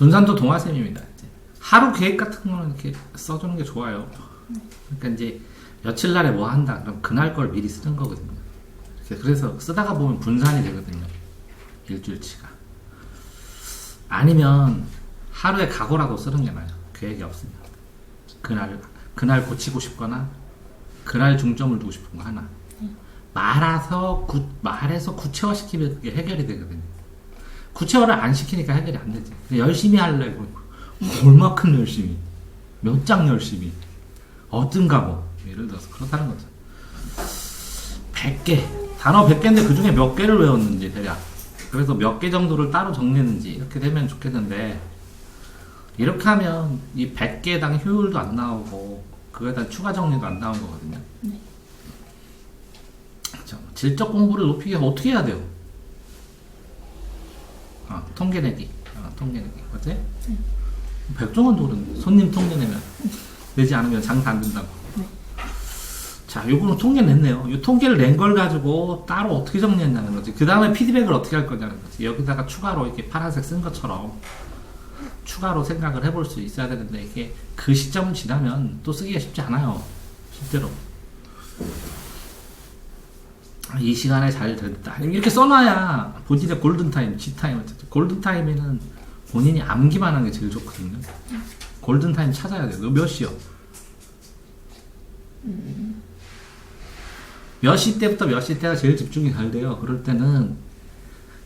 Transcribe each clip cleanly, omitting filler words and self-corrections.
분산도 동화쌤입니다. 이제 하루 계획 같은 거는 이렇게 써주는 게 좋아요. 그러니까 이제 며칠 날에 뭐 한다. 그럼 그날 걸 미리 쓰는 거거든요. 그래서 쓰다가 보면 분산이 되거든요. 일주일치가. 아니면 하루에 각오라도 쓰는 게 나아요. 계획이 없으면. 그날 고치고 싶거나 그날 중점을 두고 싶은 거 하나. 말해서 구체화시키면 그게 해결이 되거든요. 구체화를 안 시키니까 해결이 안 되지. 열심히 하려고 얼마큼 열심히, 몇 장 열심히, 어떤 과목, 예를 들어서 그렇다는 거죠. 100개, 단어 100개인데 그 중에 몇 개를 외웠는지 대략, 그래서 몇 개 정도를 따로 정리했는지 이렇게 되면 좋겠는데, 이렇게 하면 이 100개당 효율도 안 나오고 그거에 대한 추가 정리도 안 나온 거거든요. 네. 그렇죠. 질적 공부를 높이기 위해서 어떻게 해야 돼요? 통계내기. 통계내기. 맞지? 네. 백종원도 그러는데 손님 통계내면 내지 않으면 장사 안 된다고. 네. 자, 요거는 통계 냈네요. 이 통계를 낸 걸 가지고 따로 어떻게 정리했냐는 거지. 그 다음에 피드백을 어떻게 할 거냐는 거지. 여기다가 추가로 이렇게 파란색 쓴 것처럼 추가로 생각을 해볼 수 있어야 되는데, 이게 그 시점을 지나면 또 쓰기가 쉽지 않아요. 실제로. 이 시간에 잘 됐다. 이렇게 써놔야 본인의 골든타임, G타임. 골든타임에는 본인이 암기만 하는 게 제일 좋거든요. 골든타임 찾아야 돼요. 너 몇 시요? 몇 시 때부터 몇 시 때가 제일 집중이 잘 돼요. 그럴 때는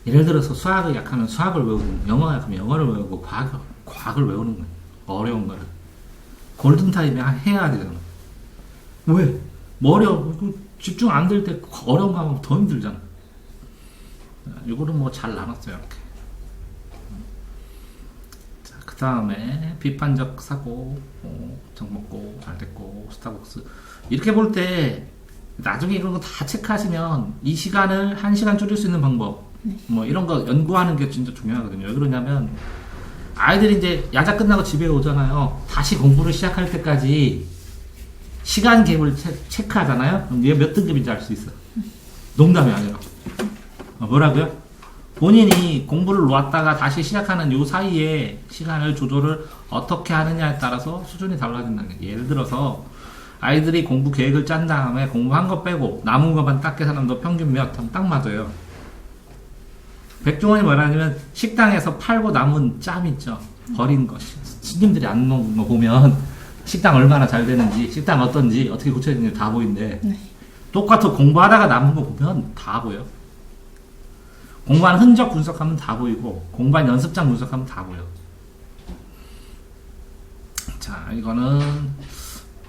예를 들어서 수학을 약하면 수학을 외우고, 영어가 약하면 영어를 외우고, 과학을 외우는 거예요. 어려운 거를. 골든타임에 해야 되잖아. 왜? 뭐 어려워? 집중 안 될 때 어려운 거 하면 더 힘들잖아. 이거는 뭐 잘 나눴어요. 이렇게. 자, 그 다음에 비판적 사고, 정먹고, 잘 됐고, 스타벅스. 이렇게 볼 때 나중에 이런 거 다 체크하시면 이 시간을 1시간 줄일 수 있는 방법, 뭐 이런 거 연구하는 게 진짜 중요하거든요. 왜 그러냐면 아이들이 이제 야자 끝나고 집에 오잖아요. 다시 공부를 시작할 때까지 시간 갭을 체크하잖아요. 그럼 얘가 몇 등급인지 알 수 있어. 농담이 아니라. 뭐라고요? 본인이 공부를 놓았다가 다시 시작하는 요 사이에 시간을 조절을 어떻게 하느냐에 따라서 수준이 달라진다는 거예요. 예를 들어서 아이들이 공부 계획을 짠 다음에 공부한 거 빼고 남은 것만 딱 계산하면 너 평균 몇? 하면 딱 맞아요. 백종원이 뭐라냐면 식당에서 팔고 남은 짬 있죠. 버린 거. 스님들이 안 먹는 거 보면 식당 얼마나 잘 되는지, 식당 어떤지, 어떻게 고쳐지는지 다 보이는데, 네. 똑같아 공부하다가 남은 거 보면 다 보여. 공부한 흔적 분석하면 다 보이고, 공부한 연습장 분석하면 다 보여. 자, 이거는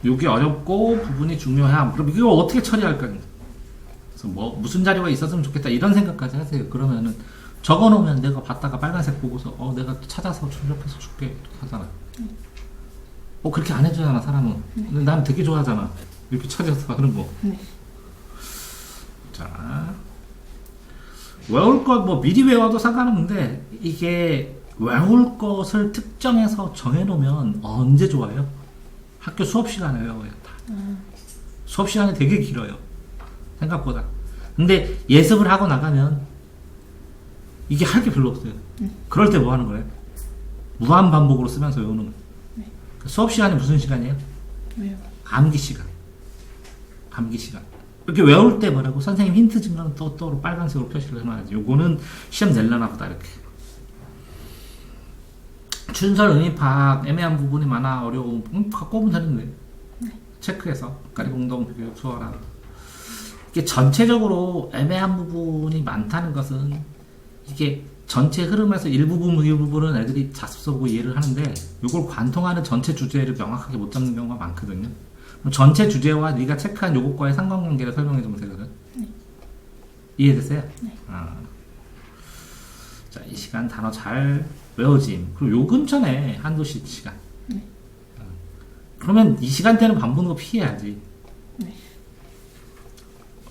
요게 어렵고 부분이 중요함. 그럼 이거 어떻게 처리할 거냐? 그래서 뭐 무슨 자료가 있었으면 좋겠다 이런 생각까지 하세요. 그러면은 적어놓으면 내가 봤다가 빨간색 보고서 내가 찾아서 출력해서 줄게 이렇게 하잖아. 그렇게 안 해주잖아 사람은. 근데 난 되게 좋아하잖아. 이렇게 처리해서 하는 거. 네. 자, 외울 것 뭐 미리 외워도 상관없는데 이게 외울 것을 특정해서 정해놓으면 언제 좋아요? 학교 수업 시간에 외워요. 수업 시간이 되게 길어요. 생각보다. 근데 예습을 하고 나가면 이게 할 게 별로 없어요. 그럴 때 뭐 하는 거예요? 무한 반복으로 쓰면서 외우는 거예요. 수업 시간이 무슨 시간이에요? 왜요? 암기 시간. 암기 시간. 이렇게 외울 때 뭐라고? 선생님 힌트 준 거는 또 빨간색으로 표시를 해놔야지. 요거는 시험 낼라나 보다, 이렇게. 춘설, 의미, 파악, 애매한 부분이 많아, 어려움. 갖고 오면 되는데. 체크해서. 가리공동, 비교, 수어라. 이게 전체적으로 애매한 부분이 많다는 것은 이게 전체 흐름에서 일부분은 애들이 자습서보고 이해를 하는데 이걸 관통하는 전체 주제를 명확하게 못 잡는 경우가 많거든요. 그럼 전체 주제와 네가 체크한 요것과의 상관관계를 설명해 주면 되거든. 네. 이해됐어요? 네. 자, 이 시간 단어 잘 외워짐. 그리고 요 근처네 한두 시간. 네. 그러면 이 시간대는 밥 보는 거 피해야지. 네.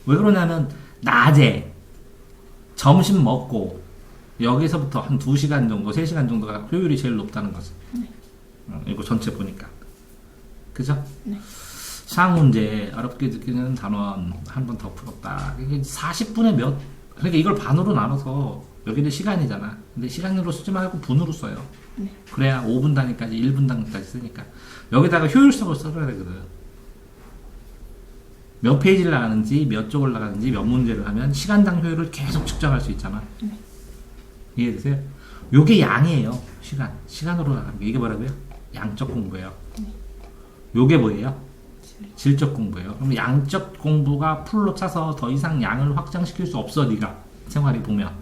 왜 그러냐면 낮에 점심 먹고 여기서부터 한 2시간 정도, 3시간 정도가 효율이 제일 높다는 거지. 네. 이거 전체 보니까. 그죠? 네. 수학 문제, 어렵게 느끼는 단원 한 번 더 풀었다. 이게 40분에 그러니까 이걸 반으로 나눠서 여기는 시간이잖아. 근데 시간으로 쓰지 말고 분으로 써요. 네. 그래야 5분 단위까지 1분 단위까지 쓰니까 여기다가 효율성을 써줘야 되거든. 몇 페이지를 나가는지 몇 쪽을 나가는지 몇 문제를 하면 시간당 효율을 계속 측정할 수 있잖아. 네. 이해되세요? 요게 양이에요. 시간으로 나가는 게 이게 뭐라고요? 양적 공부예요. 요게 뭐예요? 질적 공부예요. 그럼 양적 공부가 풀로 차서 더 이상 양을 확장시킬 수 없어. 네가 생활이 보면.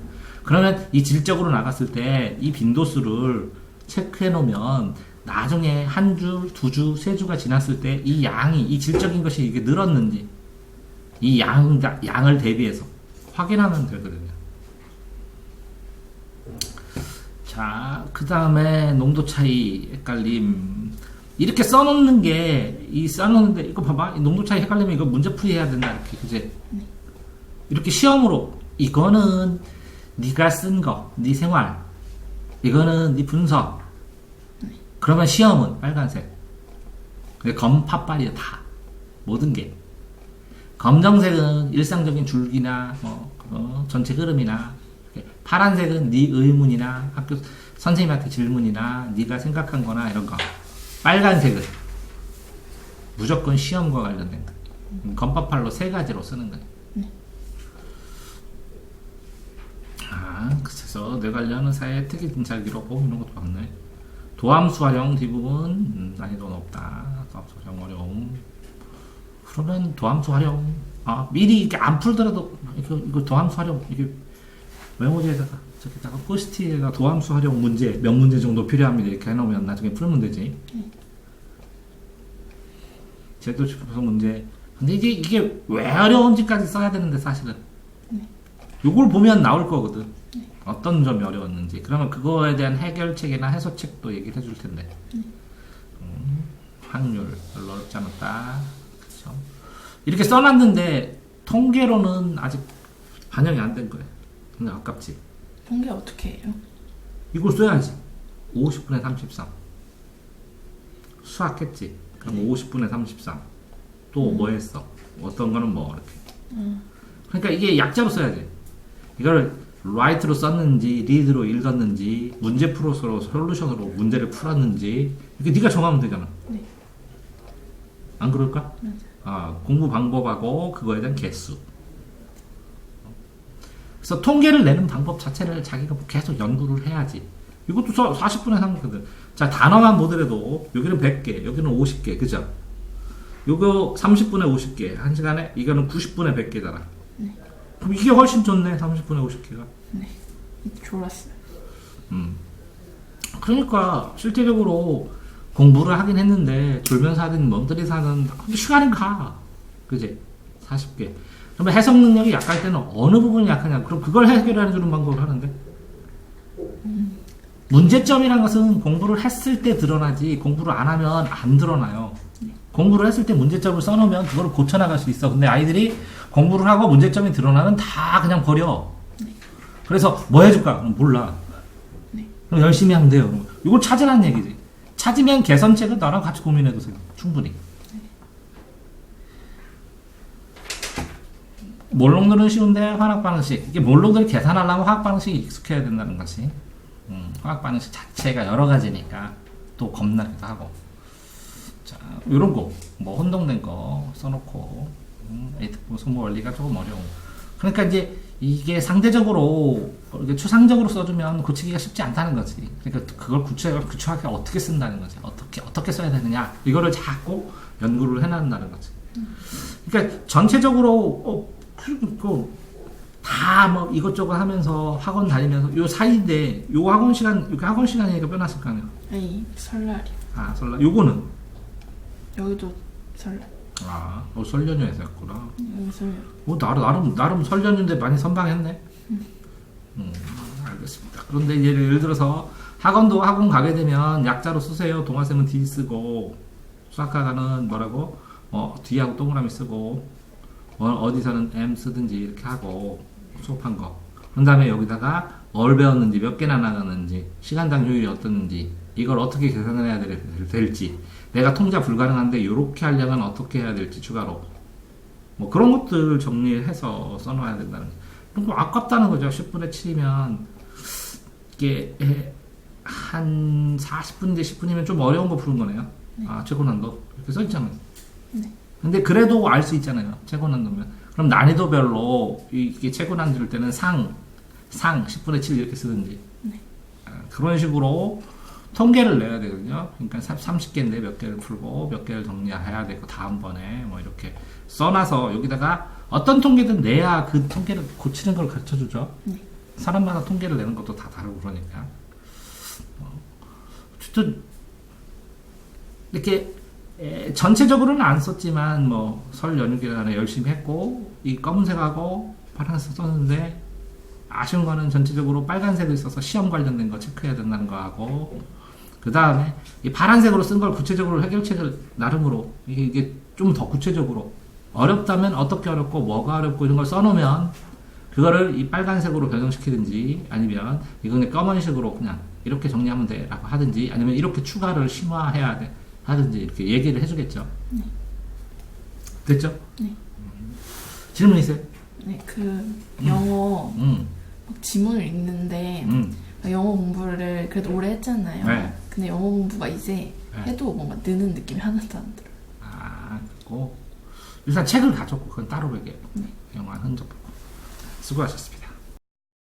그러면 이 질적으로 나갔을 때 이 빈도수를 체크해 놓으면 나중에 한 주, 두 주, 세 주가 지났을 때 이 양이, 이 질적인 것이 이게 늘었는지 이 양을 대비해서 확인하면 되거든요. 자, 그 다음에 농도 차이 헷갈림. 이렇게 써놓는 게, 써놓는데, 이거 봐봐. 이 농도 차이 헷갈리면 이거 문제풀이 해야 된다. 이렇게, 그지? 이렇게 시험으로, 이거는 네가 쓴 거, 네 생활. 이거는 네 분석. 그러면 시험은 빨간색. 검파빨이야, 다. 모든 게. 검정색은 일상적인 줄기나, 전체 흐름이나, 파란색은 네 의문이나 학교 선생님한테 질문이나 네가 생각한 거나 이런 거. 빨간색은 무조건 시험과 관련된 거. 검파팔로 세 가지로 쓰는 거예요. 그래서 뇌관리하는 사이에 특이 진찰 기록 이런 것도 봤네. 도함수 활용 뒷부분 난이도 높다. 도함수 활용 어려움. 그러면 도함수 활용 미리 이렇게 안 풀더라도 이거 도함수 활용 이게 메모지에다가 저기다가 포스트잇에다 도함수 활용 문제 몇 문제 정도 필요합니다 이렇게 해놓으면 나중에 풀면 되지. 제도 주소 문제. 근데 이게 왜 어려운지까지 써야 되는데 사실은 요걸 보면 나올 거거든. 어떤 점이 어려웠는지. 그러면 그거에 대한 해결책이나 해소책도 얘기를 해줄 텐데. 확률 별로 어렵지 않았다. 그쵸? 이렇게 써놨는데 통계로는 아직 반영이 안 된 거예요. 근데 아깝지. 통계 어떻게 해요? 이걸 써야지. 50분에 33. 수학했지. 그럼 50분에 33. 또 뭐 했어? 어떤 거는 뭐 이렇게. 그러니까 이게 약자로 써야지. 이걸 라이트로 썼는지 리드로 읽었는지 문제 풀어서 솔루션으로 문제를 풀었는지 이렇게 네가 정하면 되잖아. 네. 안 그럴까? 맞아. 공부 방법하고 그거에 대한 개수. 그래서 통계를 내는 방법 자체를 자기가 계속 연구를 해야지. 이것도 40분에 3거든. 자, 단어만 보더라도 여기는 100개, 여기는 50개, 그죠? 요거 30분에 50개, 1시간에 이거는 90분에 100개잖아. 네. 그럼 이게 훨씬 좋네, 30분에 50개가. 네. 좋았어요. 그러니까 실제적으로 공부를 하긴 했는데 졸면서 하든 멍들이 사든 시간이 가. 그지? 40개. 그러면 해석 능력이 약할 때는 어느 부분이 약하냐? 그럼 그걸 해결해 주는 방법을 하는데. 문제점이란 것은 공부를 했을 때 드러나지 공부를 안 하면 안 드러나요. 공부를 했을 때 문제점을 써놓으면 그걸 고쳐나갈 수 있어. 근데 아이들이 공부를 하고 문제점이 드러나면 다 그냥 버려. 그래서 뭐 해줄까? 그럼 몰라. 그럼 열심히 하면 돼요. 이걸 찾으라는 얘기지. 찾으면 개선책은 나랑 같이 고민해보세요. 충분히. 몰록들은 쉬운데 화학반응식. 이게 몰록들 계산하려면 화학반응식이 익숙해야 된다는 것이. 화학반응식 자체가 여러 가지니까 또 겁나기도 하고. 자, 요런 거. 뭐 혼동된 거 써놓고. 에이트포 소모 원리가 조금 어려워. 그러니까 이제 이게 상대적으로 이렇게 추상적으로 써주면 고치기가 쉽지 않다는 거지. 그러니까 그걸 구체하게 어떻게 쓴다는 거지. 어떻게 써야 되느냐. 이거를 자꾸 연구를 해난다는 거지. 그러니까 전체적으로 다 뭐 이것저것 하면서 학원 다니면서 요 사이인데 요 학원 시간이니까 빼놨을 거 아니야. 아니, 설날이요. 설날. 요거는 여기도 설날. 설 연휴에서 했구나. 여기 설날. 나름 설 연휴인데 많이 선방했네. 알겠습니다. 그런데 예를 들어서 학원 가게 되면 약자로 쓰세요. 동화쌤은 D 쓰고 수학과가는 뭐라고? D하고 동그라미 쓰고 어디서는 M 쓰든지 이렇게 하고 수업한 거. 그런 다음에 여기다가 뭘 배웠는지 몇 개나 나갔는지 시간당 효율이 어떻는지 이걸 어떻게 계산을 해야 될지 내가 통자 불가능한데 이렇게 하려면 어떻게 해야 될지 추가로 뭐 그런 것들 정리해서 써놔야 된다는 거. 아깝다는 거죠. 10분의 7이면 이게 한 40분인데 10분이면 좀 어려운 거 푸는 거네요. 네. 아, 최고난도. 이렇게 써있잖아요. 네. 근데 그래도 알 수 있잖아요. 최고난도면. 그럼 난이도별로 이게 최고난도일 때는 상 10분의 7 이렇게 쓰든지. 네. 아, 그런 식으로 통계를 내야 되거든요. 그러니까 30개인데 몇 개를 풀고 몇 개를 정리해야 되고 다음번에 뭐 이렇게 써놔서 여기다가 어떤 통계든 내야 그 통계를 고치는 걸 가르쳐 주죠. 네. 사람마다 통계를 내는 것도 다 다르고 그러니까. 어쨌든 이렇게 전체적으로는 안 썼지만 뭐 설 연휴 기간에 열심히 했고 이 검은색하고 파란색 썼는데 아쉬운 거는 전체적으로 빨간색이 있어서 시험 관련된 거 체크해야 된다는 거 하고 그 다음에 이 파란색으로 쓴 걸 구체적으로 해결책을 나름으로 이게 좀 더 구체적으로 어렵다면 어떻게 어렵고 뭐가 어렵고 이런 걸 써놓으면 그거를 이 빨간색으로 변형시키든지 아니면 이거는 검은색으로 그냥 이렇게 정리하면 돼 라고 하든지 아니면 이렇게 추가를 심화해야 돼 하든지 이렇게 얘기를 해주겠죠. 네. 됐죠? 네. 질문 있어요? 네, 그 영어 막 지문을 읽는데 영어 공부를 그래도 오래 했잖아요. 네. 근데 영어 공부가 이제 네. 해도 뭔가 느는 느낌이 하나도 안 들어요. 아, 그리고 일단 책을 가졌고 그건 따로 얘기해요. 네. 영화 흔적 보고 수고하셨습니다.